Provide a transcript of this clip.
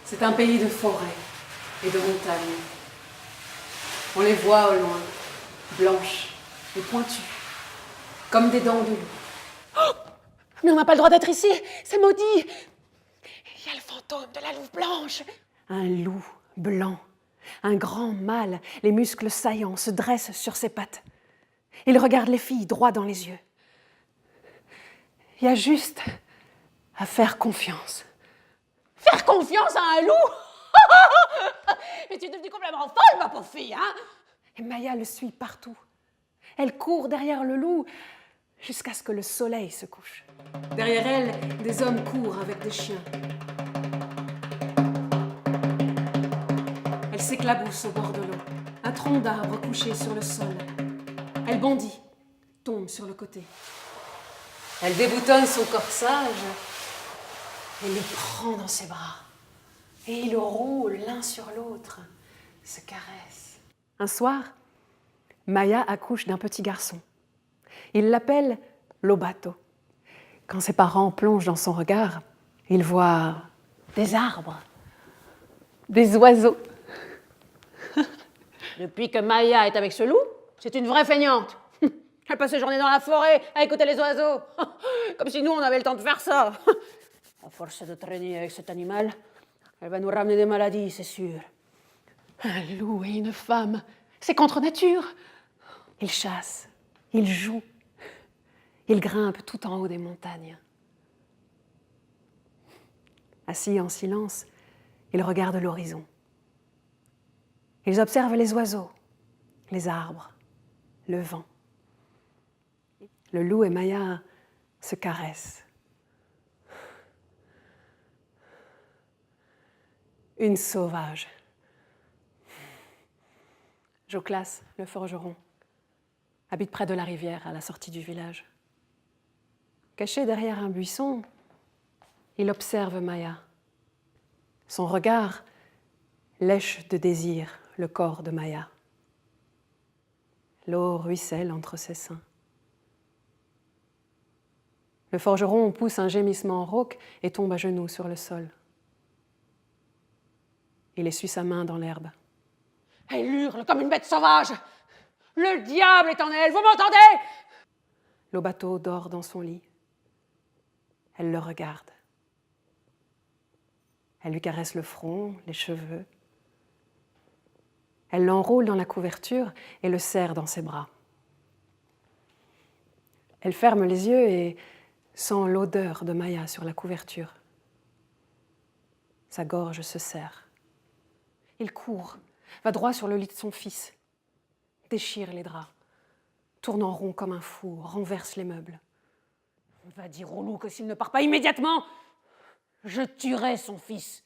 C'est un pays de forêts et de montagnes. On les voit au loin, blanches et pointues, comme des dents de loup. Oh, mais on n'a pas le droit d'être ici, c'est maudit. Il y a le fantôme de la louve blanche. Un loup blanc, un grand mâle, les muscles saillants, se dresse sur ses pattes. Il regarde les filles droit dans les yeux. Il y a juste à faire confiance. Faire confiance à un loup? Mais tu es devenue complètement folle, ma pauvre fille, hein? Et Maya le suit partout. Elle court derrière le loup jusqu'à ce que le soleil se couche. Derrière elle, des hommes courent avec des chiens. Elle s'éclabousse au bord de l'eau, un tronc d'arbre couché sur le sol. Elle bondit, tombe sur le côté. Elle déboutonne son corsage et le prend dans ses bras. Et ils roulent l'un sur l'autre, se caressent. Un soir, Maya accouche d'un petit garçon. Il l'appelle Lobato. Quand ses parents plongent dans son regard, il voit des arbres, des oiseaux. Depuis que Maya est avec ce loup, c'est une vraie feignante. Elle passe ses journées dans la forêt à écouter les oiseaux. Comme si nous, on avait le temps de faire ça. À force de traîner avec cet animal, elle va nous ramener des maladies, c'est sûr. Un loup et une femme, c'est contre nature. Ils chassent, ils jouent, ils grimpent tout en haut des montagnes. Assis en silence, ils regardent l'horizon. Ils observent les oiseaux, les arbres, le vent. Le loup et Maya se caressent. Une sauvage. Joclas, le forgeron, habite près de la rivière, à la sortie du village. Caché derrière un buisson, il observe Maya. Son regard lèche de désir le corps de Maya. L'eau ruisselle entre ses seins. Le forgeron pousse un gémissement rauque et tombe à genoux sur le sol. Il essuie sa main dans l'herbe. Elle hurle comme une bête sauvage. Le diable est en elle, vous m'entendez? Lobato dort dans son lit. Elle le regarde. Elle lui caresse le front, les cheveux. Elle l'enroule dans la couverture et le serre dans ses bras. Elle ferme les yeux et sent l'odeur de Maya sur la couverture. Sa gorge se serre. Il court, va droit sur le lit de son fils, déchire les draps, tourne en rond comme un fou, renverse les meubles. On va dire au loup que s'il ne part pas immédiatement, je tuerai son fils.